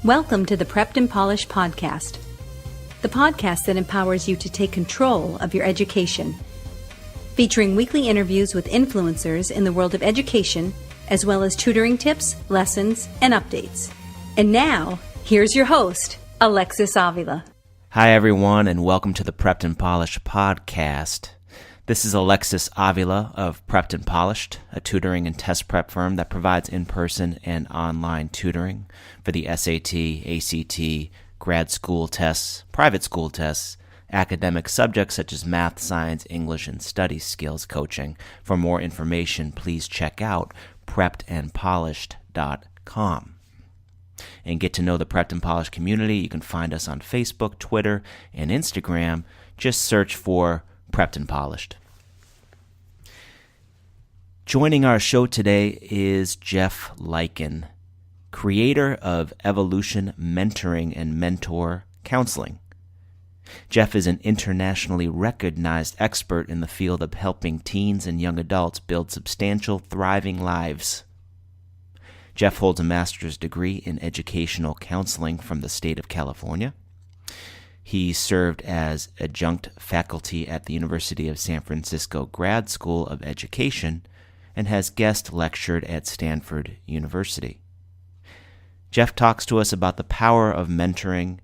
Welcome to the Prepped and Polished podcast, the podcast that empowers you to take control of your education, featuring weekly interviews with influencers in the world of education, as well as tutoring tips, lessons, and updates. And now, here's your host, Alexis Avila. Hi, everyone, and welcome to the Prepped and Polished podcast. This is Alexis Avila of Prepped and Polished, a tutoring and test prep firm that provides in-person and online tutoring for the SAT, ACT, grad school tests, private school tests, academic subjects such as math, science, English, and study skills coaching. For more information, please check out preppedandpolished.com. And get to know the Prepped and Polished community. You can find us on Facebook, Twitter, and Instagram. Just search for Prepped and Polished. Joining our show today is Jeff Leiken, creator of Evolution Mentoring and Mentor Counseling. Jeff is an internationally recognized expert in the field of helping teens and young adults build substantial, thriving lives. Jeff holds a master's degree in educational counseling from the state of California. He served as Adjunct Faculty at the University of San Francisco Grad School of Education and has guest lectured at Stanford University. Jeff talks to us about the power of mentoring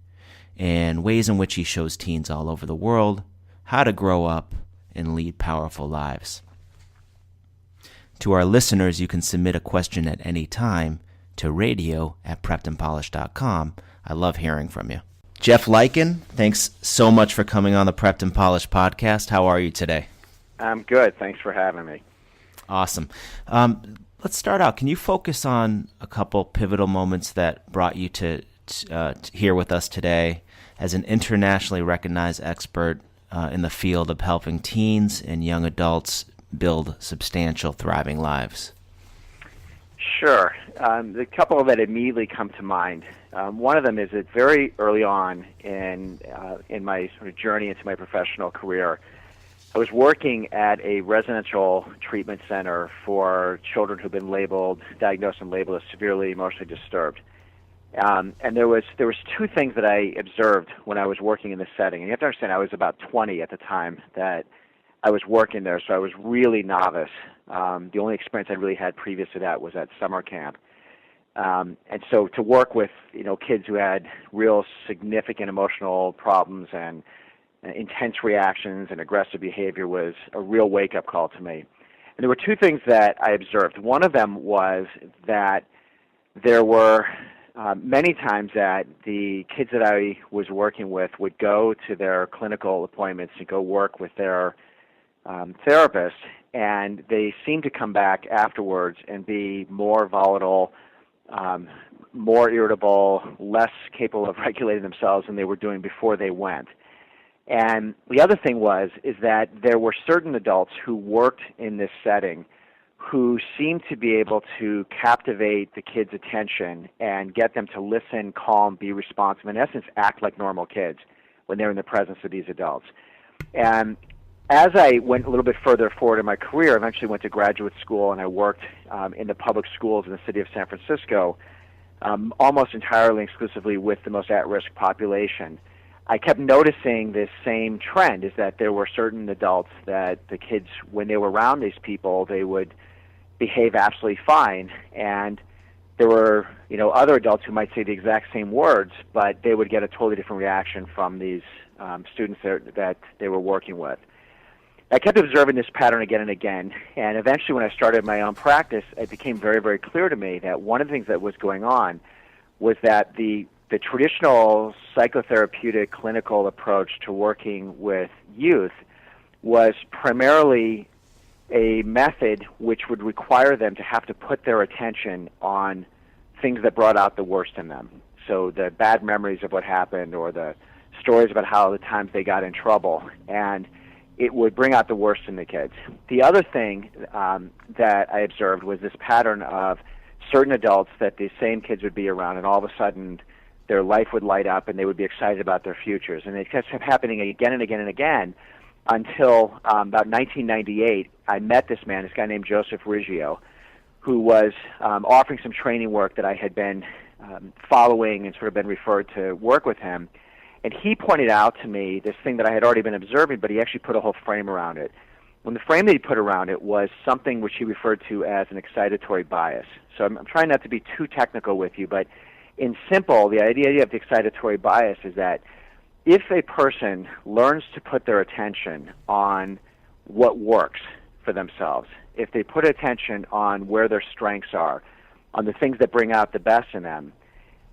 and ways in which he shows teens all over the world how to grow up and lead powerful lives. To our listeners, you can submit a question at any time to radio@preppedandpolished.com. I love hearing from you. Jeff Leiken, thanks so much for coming on the Prepped and Polished podcast. How are you today? I'm good. Thanks for having me. Awesome. Let's start out. Can you focus on a couple pivotal moments that brought you to here with us today as an internationally recognized expert in the field of helping teens and young adults build substantial, thriving lives? Sure. The couple that immediately come to mind. One of them is that very early on in my sort of journey into my professional career, I was working at a residential treatment center for children who've been diagnosed and labeled as severely emotionally disturbed. And there was two things that I observed when I was working in this setting. And you have to understand, I was about 20 at the time that I was working there, so I was really novice. The only experience I'd really had previous to that was at summer camp. And so to work with kids who had real significant emotional problems and intense reactions and aggressive behavior was a real wake-up call to me. And there were two things that I observed. One of them was that there were many times that the kids that I was working with would go to their clinical appointments to go work with their therapist, and they seemed to come back afterwards and be more volatile, more irritable, less capable of regulating themselves than they were doing before they went. And the other thing is that there were certain adults who worked in this setting who seemed to be able to captivate the kids' attention and get them to listen, calm, be responsive, in essence, act like normal kids when they're in the presence of these adults. And as I went a little bit further forward in my career, I eventually went to graduate school and I worked in the public schools in the city of San Francisco, almost entirely exclusively with the most at-risk population. I kept noticing this same trend, is that there were certain adults that the kids, when they were around these people, they would behave absolutely fine. And there were, other adults who might say the exact same words, but they would get a totally different reaction from these students that they were working with. I kept observing this pattern again and again, and eventually when I started my own practice, it became very, very clear to me that one of the things that was going on was that the traditional psychotherapeutic clinical approach to working with youth was primarily a method which would require them to have to put their attention on things that brought out the worst in them. So the bad memories of what happened or the stories about how the times they got in trouble, and it would bring out the worst in the kids. The other thing that I observed was this pattern of certain adults that these same kids would be around, and all of a sudden their life would light up and they would be excited about their futures. And it kept happening again and again and again until about 1998, I met this guy named Joseph Riggio, who was offering some training work that I had been following and sort of been referred to work with him. And he pointed out to me this thing that I had already been observing, but he actually put a whole frame around it. And the frame that he put around it was something which he referred to as an excitatory bias. So I'm trying not to be too technical with you, but in simple, the idea of the excitatory bias is that if a person learns to put their attention on what works for themselves, if they put attention on where their strengths are, on the things that bring out the best in them,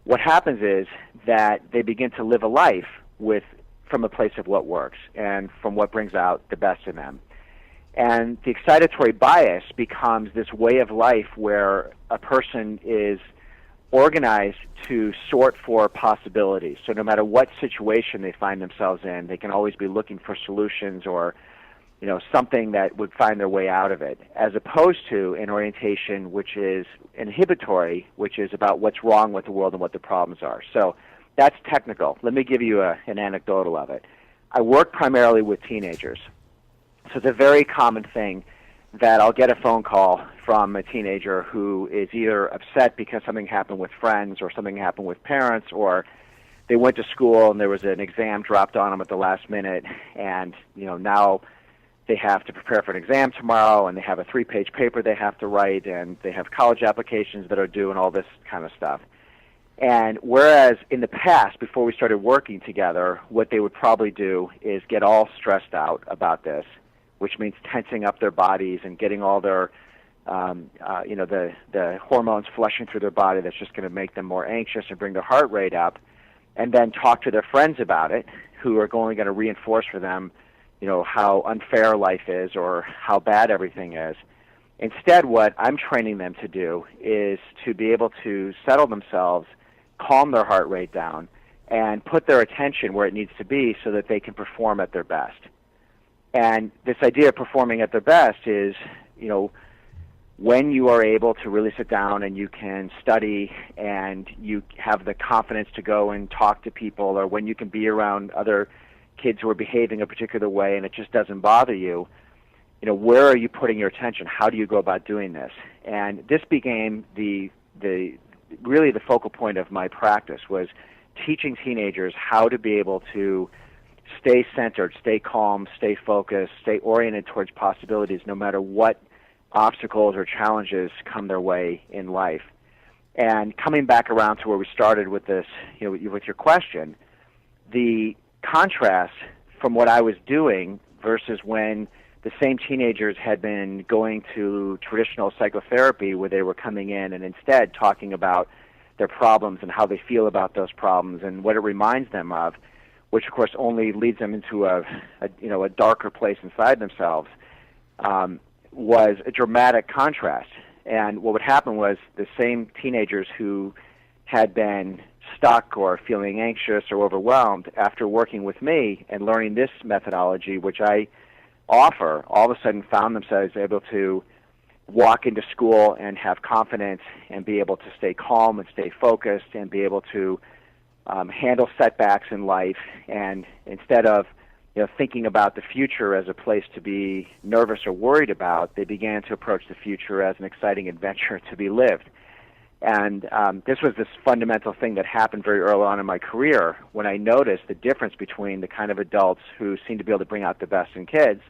what happens is that they begin to live a life from a place of what works and from what brings out the best in them. And the excitatory bias becomes this way of life where a person is organized to sort for possibilities. So no matter what situation they find themselves in, they can always be looking for solutions or something that would find their way out of it, as opposed to an orientation which is inhibitory, which is about what's wrong with the world and what the problems are. So that's technical. Let me give you an anecdotal of it. I work primarily with teenagers. So it's a very common thing that I'll get a phone call from a teenager who is either upset because something happened with friends or something happened with parents, or they went to school and there was an exam dropped on them at the last minute, and now they have to prepare for an exam tomorrow, and they have a 3-page paper they have to write, and they have college applications that are due and all this kind of stuff. And whereas in the past, before we started working together, what they would probably do is get all stressed out about this, which means tensing up their bodies and getting all their, the hormones flushing through their body that's just going to make them more anxious and bring their heart rate up, and then talk to their friends about it, who are only going to reinforce for them how unfair life is or how bad everything is. Instead, what I'm training them to do is to be able to settle themselves, calm their heart rate down, and put their attention where it needs to be so that they can perform at their best. And this idea of performing at their best is, when you are able to really sit down and you can study and you have the confidence to go and talk to people, or when you can be around other kids who are behaving a particular way and it just doesn't bother you, where are you putting your attention? How do you go about doing this? And this became really the focal point of my practice, was teaching teenagers how to be able to stay centered, stay calm, stay focused, stay oriented towards possibilities no matter what obstacles or challenges come their way in life. And coming back around to where we started with this, with your question, the contrast from what I was doing versus when the same teenagers had been going to traditional psychotherapy, where they were coming in and instead talking about their problems and how they feel about those problems and what it reminds them of, which of course only leads them into a darker place inside themselves, was a dramatic contrast. And what would happen was the same teenagers who had been stuck or feeling anxious or overwhelmed, after working with me and learning this methodology, which I offer, all of a sudden found themselves able to walk into school and have confidence and be able to stay calm and stay focused and be able to handle setbacks in life. And instead of thinking about the future as a place to be nervous or worried about, they began to approach the future as an exciting adventure to be lived. And this was this fundamental thing that happened very early on in my career, when I noticed the difference between the kind of adults who seem to be able to bring out the best in kids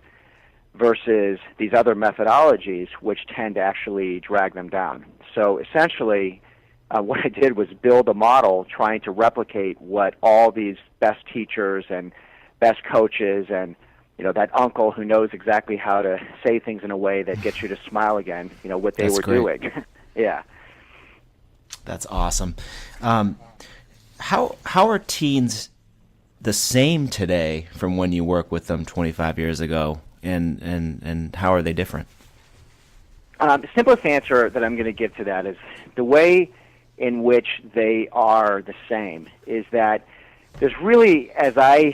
versus these other methodologies which tend to actually drag them down. So essentially, what I did was build a model trying to replicate what all these best teachers and best coaches and that uncle who knows exactly how to say things in a way that gets you to smile again, what they were doing. Yeah. That's awesome. How are teens the same today from when you worked with them 25 years ago, and how are they different? The simplest answer that I'm going to give to that is the way in which they are the same is that there's really, as I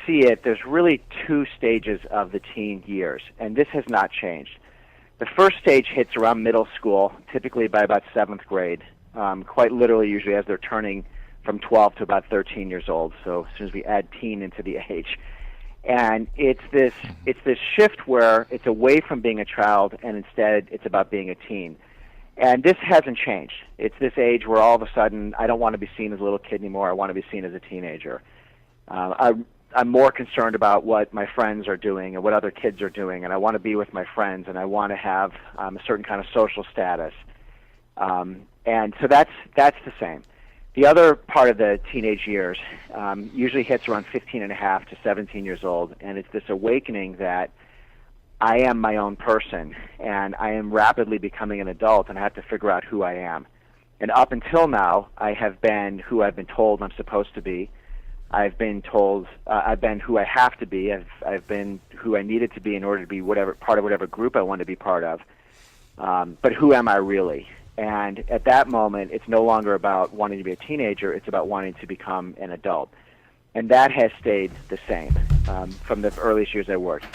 see it, there's really 2 stages of the teen years, and this has not changed. The first stage hits around middle school, typically by about 7th grade, quite literally usually as they're turning from 12 to about 13 years old, so as soon as we add teen into the age. And it's this shift where it's away from being a child and instead it's about being a teen. And this hasn't changed. It's this age where all of a sudden I don't want to be seen as a little kid anymore. I want to be seen as a teenager. I'm more concerned about what my friends are doing and what other kids are doing, and I want to be with my friends, and I want to have a certain kind of social status. And so that's the same. The other part of the teenage years usually hits around 15 and a half to 17 years old, and it's this awakening that I am my own person, and I am rapidly becoming an adult, and I have to figure out who I am. And up until now, I have been who I've been told I'm supposed to be. I've been told I've been who I have to be. I've been who I needed to be in order to be part of whatever group I want to be part of. But who am I really? And at that moment, it's no longer about wanting to be a teenager. It's about wanting to become an adult. And that has stayed the same from the earliest years I worked.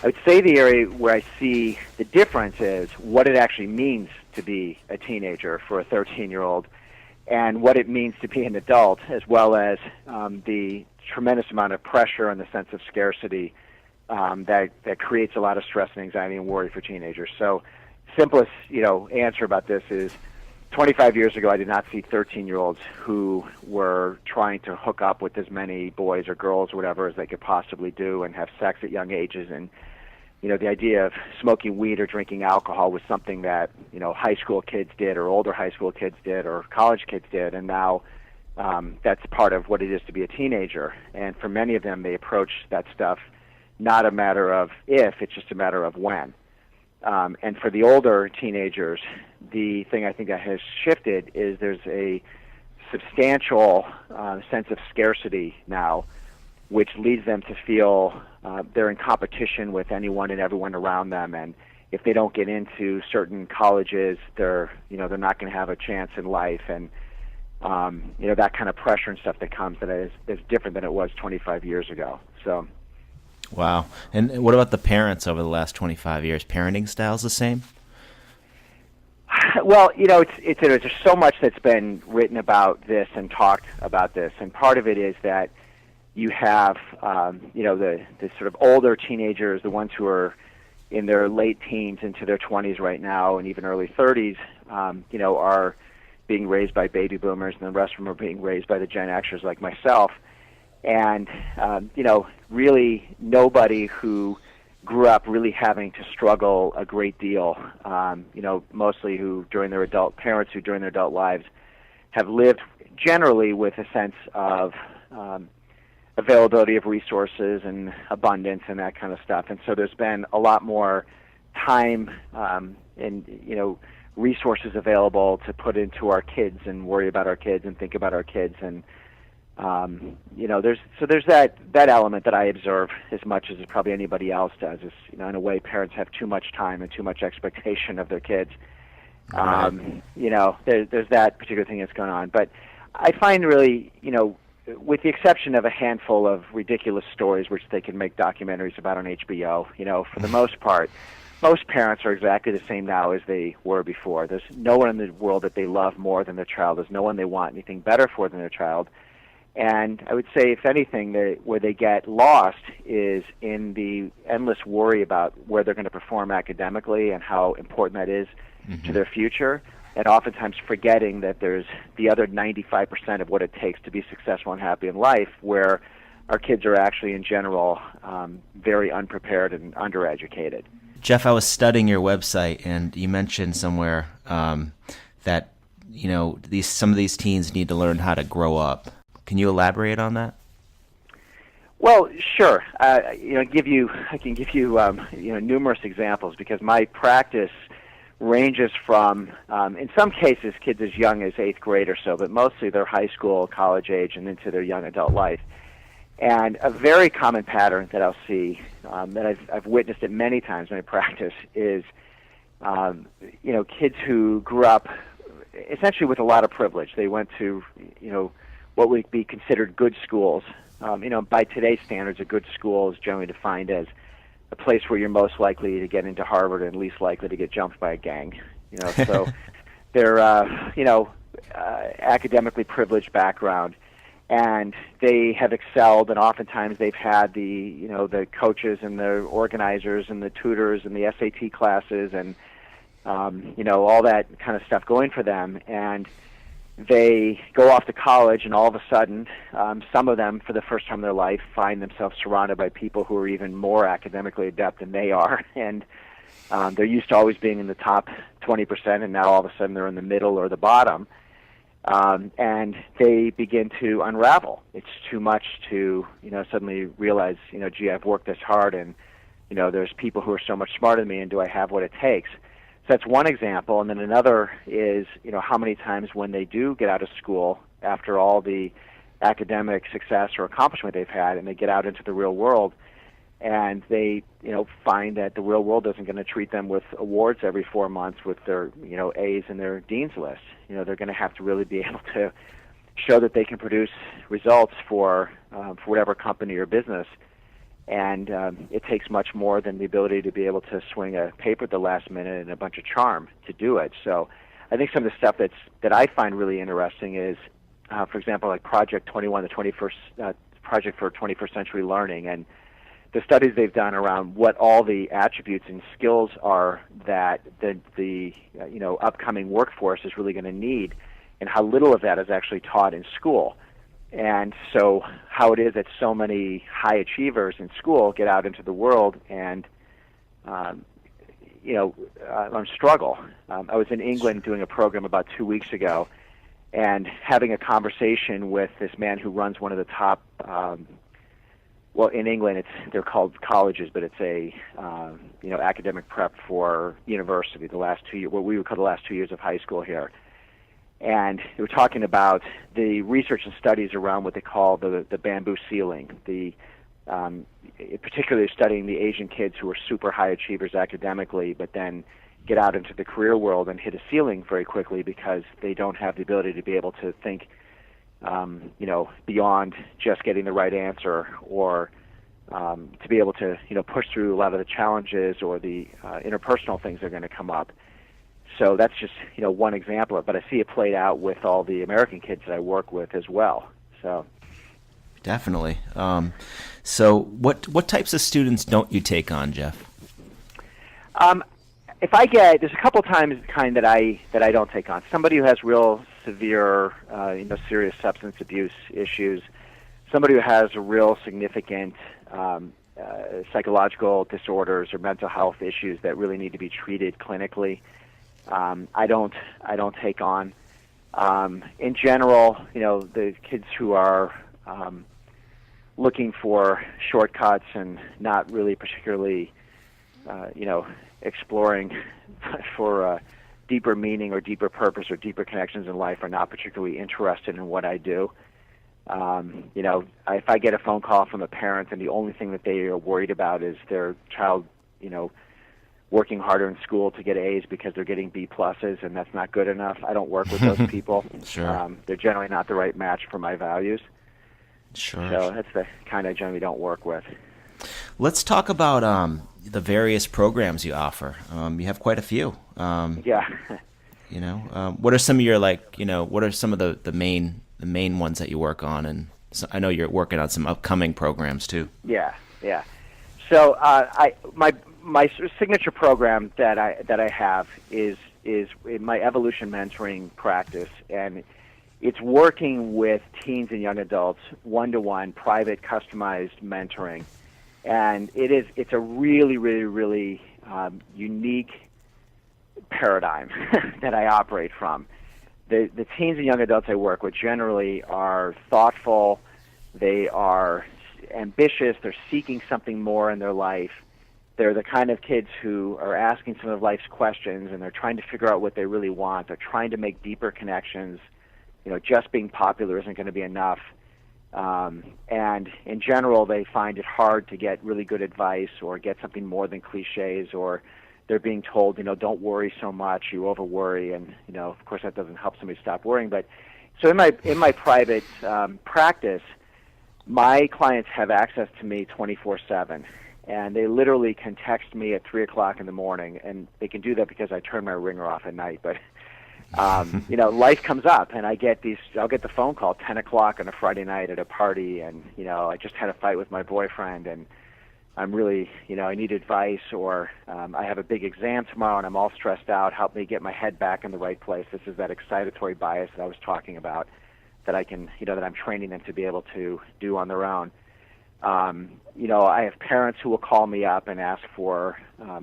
I would say the area where I see the difference is what it actually means to be a teenager for a 13-year-old and what it means to be an adult, as well as the tremendous amount of pressure and the sense of scarcity that creates a lot of stress and anxiety and worry for teenagers. So simplest answer about this is 25 years ago I did not see 13-year-olds who were trying to hook up with as many boys or girls or whatever as they could possibly do and have sex at young ages. And the idea of smoking weed or drinking alcohol was something that high school kids did or older high school kids did or college kids did, and now that's part of what it is to be a teenager. And for many of them, they approach that stuff not a matter of if, it's just a matter of when. And for the older teenagers, the thing I think that has shifted is there's a substantial sense of scarcity now, which leads them to feel they're in competition with anyone and everyone around them, and if they don't get into certain colleges, they're not going to have a chance in life, and that kind of pressure and stuff that comes that is different than it was 25 years ago. So. Wow. And what about the parents over the last 25 years? Parenting styles the same? Well, there's so much that's been written about this and talked about this, and part of it is that you have, the sort of older teenagers, the ones who are in their late teens into their 20s right now and even early 30s, are being raised by baby boomers, and the rest of them are being raised by the Gen Xers like myself. And, really nobody who grew up really having to struggle a great deal, mostly parents who during their adult lives have lived generally with a sense of availability of resources and abundance and that kind of stuff. And so there's been a lot more time and, resources available to put into our kids and worry about our kids and think about our kids. And there's that element that I observe as much as probably anybody else does. Is in a way, parents have too much time and too much expectation of their kids. Right. There's that particular thing that's going on. But I find really, with the exception of a handful of ridiculous stories which they can make documentaries about on HBO, for the most part, most parents are exactly the same now as they were before. There's no one in the world that they love more than their child. There's no one they want anything better for than their child. And I would say, if anything, where they get lost is in the endless worry about where they're going to perform academically and how important that is to their future, and oftentimes forgetting that there's the other 95% of what it takes to be successful and happy in life, where our kids are actually, in general, very unprepared and undereducated. Jeff, I was studying your website, and you mentioned somewhere that some of these teens need to learn how to grow up. Can you elaborate on that? Well, sure. I can give you numerous examples, because my practice ranges from, in some cases, kids as young as 8th grade or so, but mostly they're high school, college age, and into their young adult life. And a very common pattern that I'll see, that I've witnessed it many times in my practice, is kids who grew up essentially with a lot of privilege. They went to what would be considered good schools. By today's standards, a good school is generally defined as a place where you're most likely to get into Harvard and least likely to get jumped by a gang. So they're academically privileged background, and they have excelled, and oftentimes they've had the coaches and the organizers and the tutors and the SAT classes, and all that kind of stuff going for them. And they go off to college, and all of a sudden, some of them, for the first time in their life, find themselves surrounded by people who are even more academically adept than they are. And they're used to always being in the top 20%, and now all of a sudden they're in the middle or the bottom. And they begin to unravel. It's too much to, suddenly realize, gee, I've worked this hard, and, there's people who are so much smarter than me, and do I have what it takes? So that's one example. And then another is, how many times when they do get out of school after all the academic success or accomplishment they've had, and they get out into the real world, and they, find that the real world isn't going to treat them with awards every 4 months with their, A's in their dean's list. They're going to have to really be able to show that they can produce results for whatever company or business. And it takes much more than the ability to be able to swing a paper at the last minute and a bunch of charm to do it. So I think some of the stuff that I find really interesting is, for example, like Project 21, the 21st Project for 21st Century Learning, and the studies they've done around what all the attributes and skills are that the upcoming workforce is really going to need, and how little of that is actually taught in school. And so how it is that so many high achievers in school get out into the world and struggle. I was in England doing a program about 2 weeks ago, and having a conversation with this man who runs one of the top in England, they're called colleges, but it's a academic prep for university. The last 2 years, what we would call the last 2 years of high school here, and they were talking about the research and studies around what they call the bamboo ceiling. Particularly studying the Asian kids who are super high achievers academically, but then get out into the career world and hit a ceiling very quickly because they don't have the ability to be able to think beyond just getting the right answer, or to be able to, push through a lot of the challenges or the interpersonal things that are going to come up. So that's just, one example of it, but I see it played out with all the American kids that I work with as well. So definitely. So what types of students don't you take on, Jeff? There's a couple times kind that I don't take on. Somebody who has real severe, serious substance abuse issues, somebody who has a real significant psychological disorders or mental health issues that really need to be treated clinically. I don't take on. In general, the kids who are looking for shortcuts and not really particularly, exploring for deeper meaning or deeper purpose or deeper connections in life are not particularly interested in what I do. If I get a phone call from a parent and the only thing that they are worried about is their child, working harder in school to get A's because they're getting B pluses and that's not good enough, I don't work with those people. Sure. They're generally not the right match for my values. Sure. So that's the kind I generally don't work with. Let's talk about the various programs you offer. You have quite a few. Yeah. What are some of your what are some of the main ones that you work on? And so I know you're working on some upcoming programs too. Yeah. So my sort of signature program that I have is my evolution mentoring practice, and it's working with teens and young adults, one-to-one, private, customized mentoring. And it's a really, really, really unique paradigm that I operate from. The teens and young adults I work with generally are thoughtful, they are ambitious, they're seeking something more in their life. They're the kind of kids who are asking some of life's questions, and they're trying to figure out what they really want. They're trying to make deeper connections. Just being popular isn't going to be enough. And in general, they find it hard to get really good advice or get something more than cliches, or they're being told, don't worry so much, you over-worry, and, of course that doesn't help somebody stop worrying. But so in my private practice, my clients have access to me 24/7. And they literally can text me at 3 o'clock in the morning, and they can do that because I turn my ringer off at night. But life comes up, and I'll get the phone call 10 o'clock on a Friday night at a party, and I just had a fight with my boyfriend, and I'm really, I need advice, or I have a big exam tomorrow and I'm all stressed out. Help me get my head back in the right place. This is that excitatory bias that I was talking about that I can, that I'm training them to be able to do on their own. I have parents who will call me up and ask for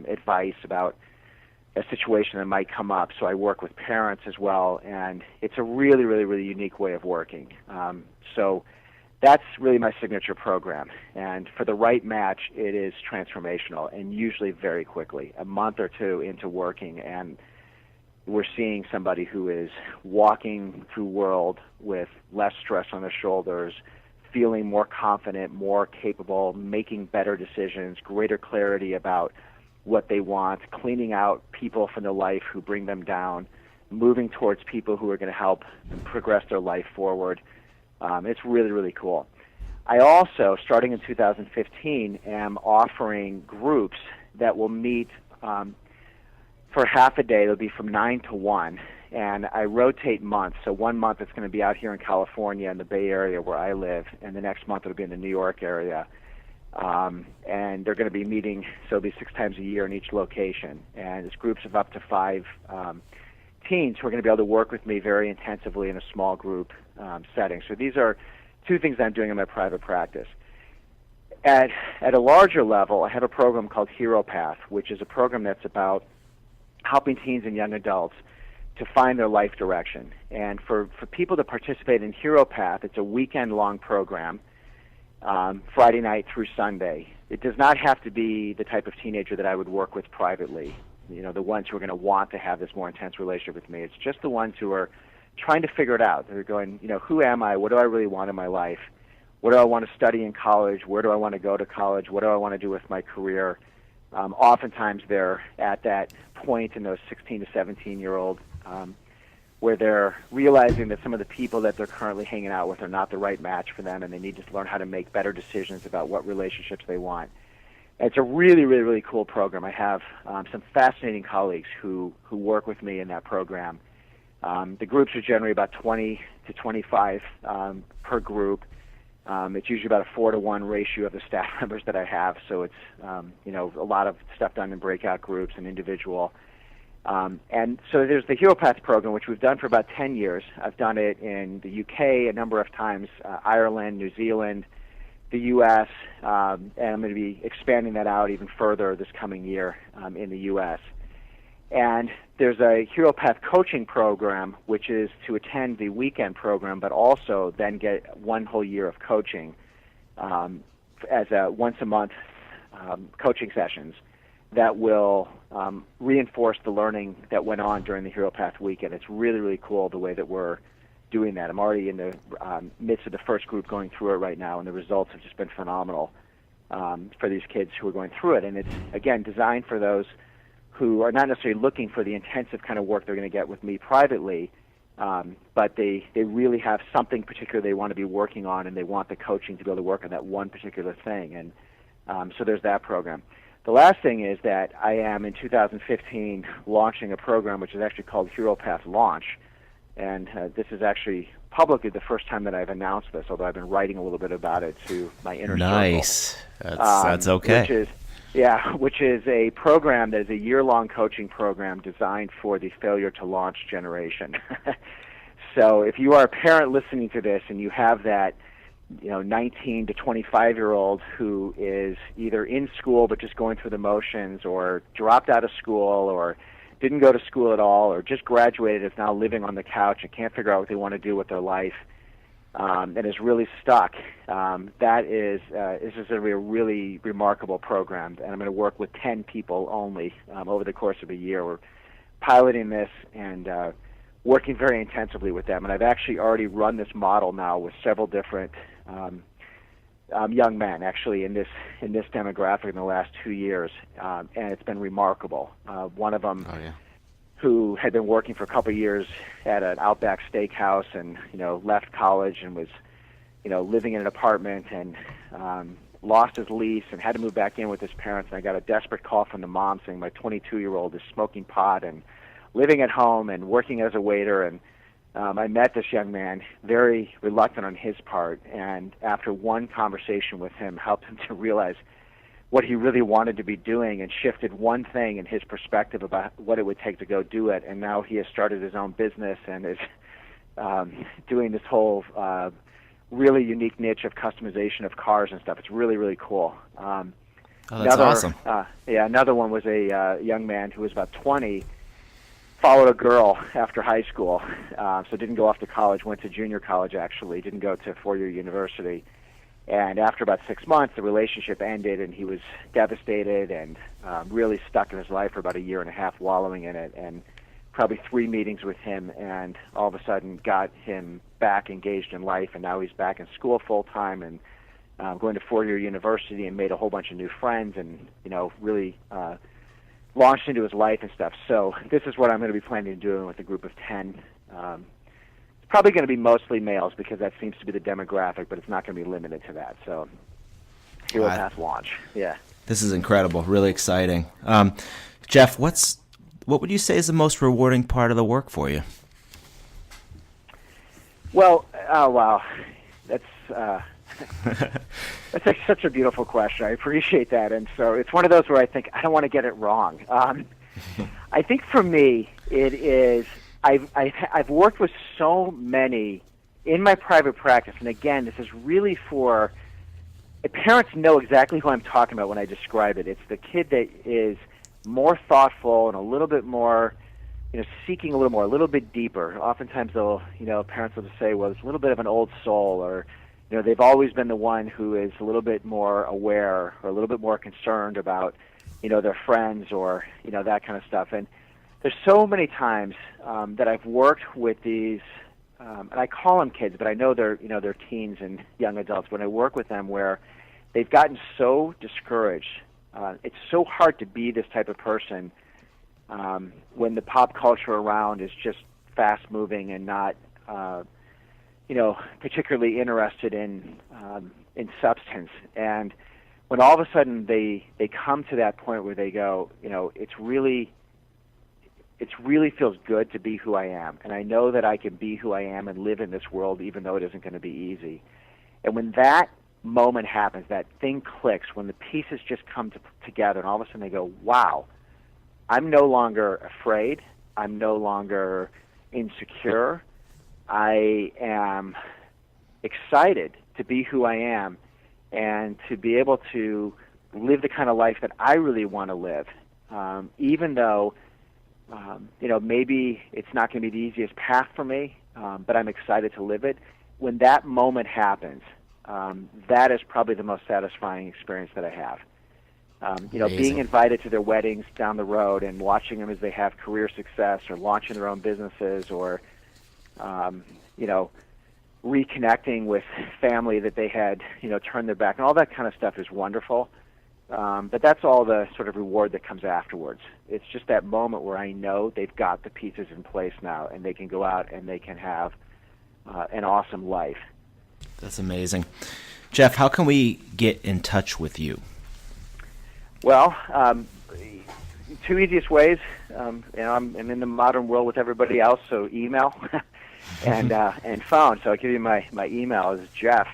advice about a situation that might come up, so I work with parents as well, and it's a really, really, really unique way of working. So that's really my signature program, and for the right match, it is transformational, and usually very quickly, a month or two into working, and we're seeing somebody who is walking through world with less stress on their shoulders, feeling more confident, more capable, making better decisions, greater clarity about what they want, cleaning out people from their life who bring them down, moving towards people who are going to help them progress their life forward. It's really, really cool. I also, starting in 2015, am offering groups that will meet for half a day. It'll be from 9 to 1, and I rotate months. So 1 month it's going to be out here in California in the Bay Area where I live, and the next month it'll be in the New York area. And they're going to be meeting, so it'll be 6 times a year in each location. And it's groups of up to 5 teens who are going to be able to work with me very intensively in a small group setting. So these are 2 things I'm doing in my private practice. At a larger level, I have a program called Hero Path, which is a program that's about helping teens and young adults to find their life direction. And for people to participate in Hero Path, it's a weekend-long program, Friday night through Sunday. It does not have to be the type of teenager that I would work with privately, the ones who are going to want to have this more intense relationship with me. It's just the ones who are trying to figure it out. They're going, who am I? What do I really want in my life? What do I want to study in college? Where do I want to go to college? What do I want to do with my career? Oftentimes they're at that point in those 16 to 17-year-old where they're realizing that some of the people that they're currently hanging out with are not the right match for them, and they need to learn how to make better decisions about what relationships they want. And it's a really, really, really cool program. I have some fascinating colleagues who work with me in that program. The groups are generally about 20 to 25 per group. It's usually about a 4-to-1 ratio of the staff members that I have, so it's a lot of stuff done in breakout groups and individual. And so there's the Hero Path program, which we've done for about 10 years. I've done it in the UK a number of times, Ireland, New Zealand, the U.S., and I'm going to be expanding that out even further this coming year in the U.S. And there's a Hero Path coaching program, which is to attend the weekend program, but also then get 1 whole year of coaching as a once-a-month coaching sessions that will reinforce the learning that went on during the Hero Path weekend. It's really, really cool the way that we're doing that. I'm already in the midst of the first group going through it right now, and the results have just been phenomenal for these kids who are going through it. And it's, again, designed for those who are not necessarily looking for the intensive kind of work they're going to get with me privately, but they really have something particular they want to be working on, and they want the coaching to be able to work on that one particular thing. And so there's that program. The last thing is that I am, in 2015, launching a program which is actually called Hero Path Launch. And this is actually publicly the first time that I've announced this, although I've been writing a little bit about it to my inner circle. Nice. That's okay. Which is a program that is a year-long coaching program designed for the failure to launch generation. So if you are a parent listening to this and you have that 19 to 25-year-old who is either in school but just going through the motions, or dropped out of school, or didn't go to school at all, or just graduated, is now living on the couch and can't figure out what they want to do with their life, and is really stuck, this is going to be a really remarkable program. And I'm going to work with 10 people only over the course of a year. We're piloting this and working very intensively with them. And I've actually already run this model now with several different young men, actually, in this demographic in the last 2 years, and it's been remarkable. One of them, who had been working for a couple of years at an Outback Steakhouse, and left college and was living in an apartment, and lost his lease and had to move back in with his parents. And I got a desperate call from the mom saying my 22-year-old is smoking pot and living at home and working as a waiter. And I met this young man, very reluctant on his part, and after one conversation with him, helped him to realize what he really wanted to be doing and shifted one thing in his perspective about what it would take to go do it. And now he has started his own business and is doing this whole really unique niche of customization of cars and stuff. It's really, really cool. That's awesome. Another one was a young man who was about 20, followed a girl after high school, so didn't go off to college, went to junior college actually, didn't go to four-year university. And after about 6 months, the relationship ended, and he was devastated and really stuck in his life for about a year and a half, wallowing in it, and probably 3 meetings with him, and all of a sudden got him back engaged in life, and now he's back in school full-time and going to four-year university and made a whole bunch of new friends and, really launched into his life and stuff. So this is what I'm going to be planning on doing with a group of 10. It's probably going to be mostly males because that seems to be the demographic, but it's not going to be limited to that. So here we'll have launch. Yeah. This is incredible. Really exciting. Jeff, what would you say is the most rewarding part of the work for you? Well, oh wow, that's such a beautiful question. I appreciate that, and so it's one of those where I think I don't want to get it wrong. I think for me, it is. I've worked with so many in my private practice, and again, this is really for parents know exactly who I'm talking about when I describe it. It's the kid that is more thoughtful and a little bit more, seeking a little more, a little bit deeper. Oftentimes, parents will just say, "Well, it's a little bit of an old soul," or they've always been the one who is a little bit more aware or a little bit more concerned about, their friends or, that kind of stuff. And there's so many times that I've worked with these, and I call them kids, but I know they're teens and young adults. When I work with them, where they've gotten so discouraged, it's so hard to be this type of person when the pop culture around is just fast moving and not, particularly interested in substance. And when all of a sudden they come to that point where they go, it really feels good to be who I am, and I know that I can be who I am and live in this world even though it isn't going to be easy. And when that moment happens, that thing clicks, when the pieces just come together, and all of a sudden they go, wow, I'm no longer afraid, I'm no longer insecure, I am excited to be who I am and to be able to live the kind of life that I really want to live, even though maybe it's not going to be the easiest path for me, but I'm excited to live it. When that moment happens, that is probably the most satisfying experience that I have. Being invited to their weddings down the road and watching them as they have career success or launching their own businesses or, reconnecting with family that they had, turned their back, and all that kind of stuff is wonderful. But that's all the sort of reward that comes afterwards. It's just that moment where I know they've got the pieces in place now, and they can go out and they can have an awesome life. That's amazing. Jeff, how can we get in touch with you? Well, two easiest ways. I'm in the modern world with everybody else, so email and phone. So I'll give you my email is Jeff.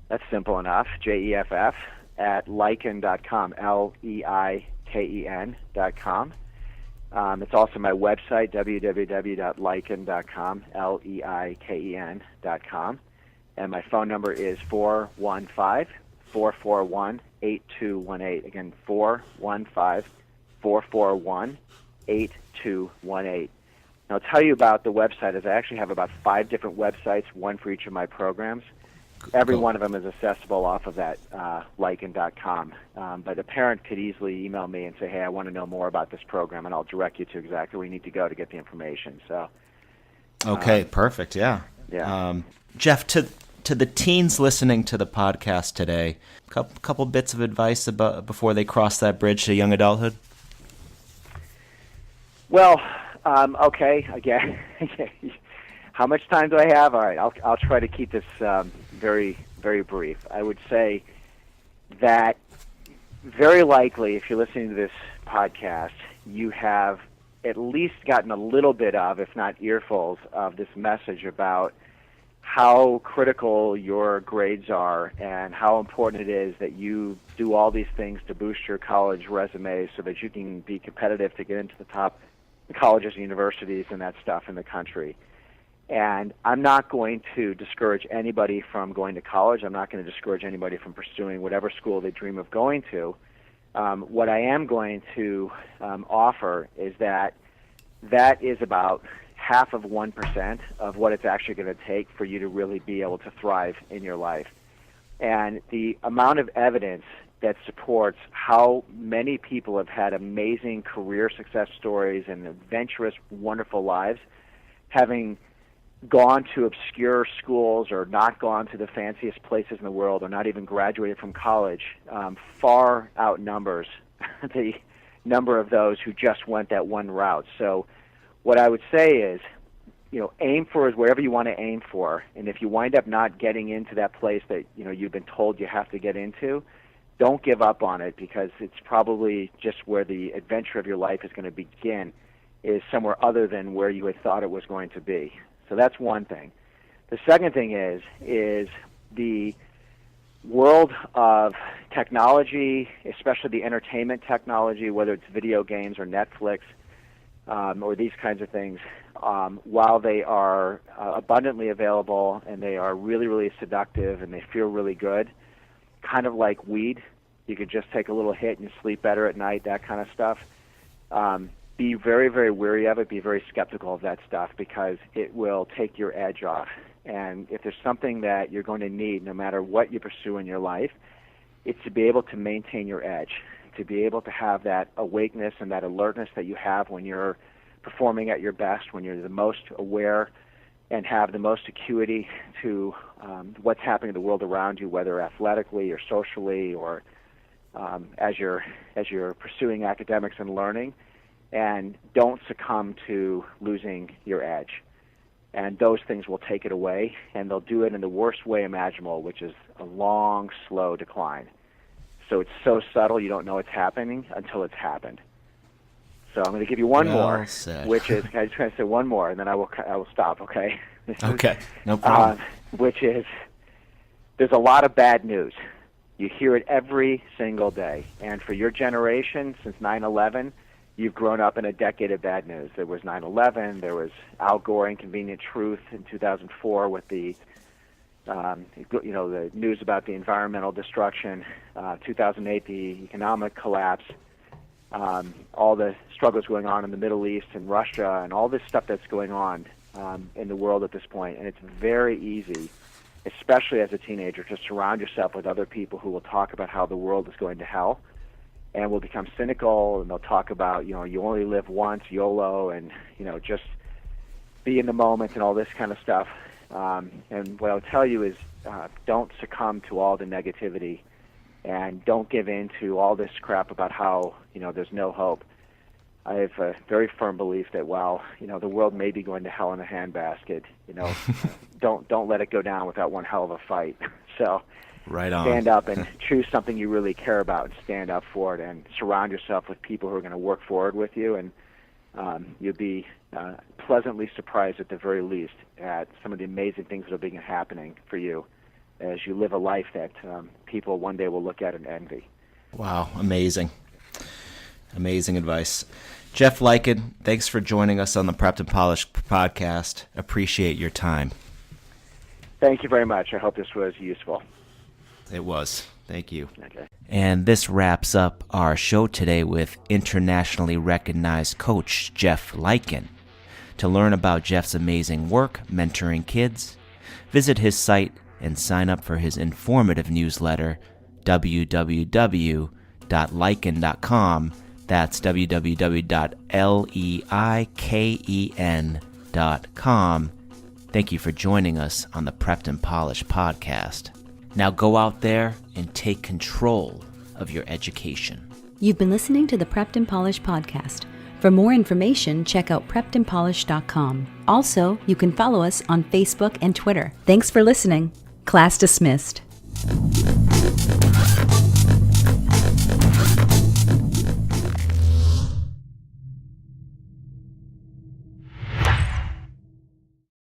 That's simple enough. JEFF at Leiken.com. LEIKEN.com. It's also my website, www.leiken.com. LEIKEN.com. And my phone number is 415-441-8218. Again, 415-441-8218. And I'll tell you about the website is I actually have about 5 different websites, one for each of my programs. Every one of them is accessible off of that Leiken.com. But a parent could easily email me and say, hey, I want to know more about this program, and I'll direct you to exactly where you need to go to get the information. So, okay, perfect, yeah. Jeff, to the teens listening to the podcast today, couple bits of advice about before they cross that bridge to young adulthood? Well, okay, again, how much time do I have? All right, I'll try to keep this very, very brief. I would say that very likely, if you're listening to this podcast, you have at least gotten a little bit of, if not earfuls, of this message about how critical your grades are and how important it is that you do all these things to boost your college resume so that you can be competitive to get into the top colleges and universities and that stuff in the country. And I'm not going to discourage anybody from going to college. I'm not going to discourage anybody from pursuing whatever school they dream of going to. What I am going to offer is that is about half of 1% of what it's actually going to take for you to really be able to thrive in your life. And the amount of evidence that supports how many people have had amazing career success stories and adventurous, wonderful lives, having gone to obscure schools or not gone to the fanciest places in the world or not even graduated from college, far outnumbers the number of those who just went that one route. So what I would say is, aim for wherever you want to aim for, and if you wind up not getting into that place that you've been told you have to get into, don't give up on it, because it's probably just where the adventure of your life is going to begin, is somewhere other than where you had thought it was going to be. So that's one thing. The second thing is the world of technology, especially the entertainment technology, whether it's video games or Netflix, or these kinds of things, while they are abundantly available and they are really, really seductive and they feel really good, kind of like weed, you could just take a little hit and you sleep better at night, that kind of stuff. Be very, very wary of it. Be very skeptical of that stuff, because it will take your edge off. And if there's something that you're going to need, no matter what you pursue in your life, it's to be able to maintain your edge, to be able to have that awakeness and that alertness that you have when you're performing at your best, when you're the most aware and have the most acuity to what's happening in the world around you, whether athletically or socially or as you're pursuing academics and learning. And don't succumb to losing your edge. And those things will take it away, and they'll do it in the worst way imaginable, which is a long, slow decline. So it's so subtle you don't know it's happening until it's happened. So I'm going to give you one more, which is, I just going to say one more, and then I will stop, okay? Okay, no problem. Which is, there's a lot of bad news. You hear it every single day. And for your generation, since 9/11, you've grown up in a decade of bad news. There was 9/11. There was Al Gore, Inconvenient Truth in 2004 with the news about the environmental destruction. 2008, the economic collapse. All the struggles going on in the Middle East and Russia, and all this stuff that's going on in the world at this point. And it's very easy, especially as a teenager, to surround yourself with other people who will talk about how the world is going to hell, and will become cynical, and they'll talk about, you only live once, YOLO, and, just be in the moment and all this kind of stuff. And what I'll tell you is don't succumb to all the negativity, and don't give in to all this crap about how, there's no hope. I have a very firm belief that while, the world may be going to hell in a handbasket, don't let it go down without one hell of a fight. So right on. Stand up and choose something you really care about and stand up for it, and surround yourself with people who are going to work forward with you, and you'll be pleasantly surprised at the very least at some of the amazing things that are being happening for you as you live a life that people one day will look at and envy. Wow, amazing. Amazing advice. Jeff Leiken, thanks for joining us on the Prepped and Polished podcast. Appreciate your time. Thank you very much. I hope this was useful. It was. Thank you. Okay. And this wraps up our show today with internationally recognized coach Jeff Leiken. To learn about Jeff's amazing work mentoring kids, visit his site and sign up for his informative newsletter, www.leiken.com. That's www.leiken.com. Thank you for joining us on the Prepped and Polished podcast. Now go out there and take control of your education. You've been listening to the Prepped and Polished podcast. For more information, check out preppedandpolished.com. Also, you can follow us on Facebook and Twitter. Thanks for listening. Class dismissed.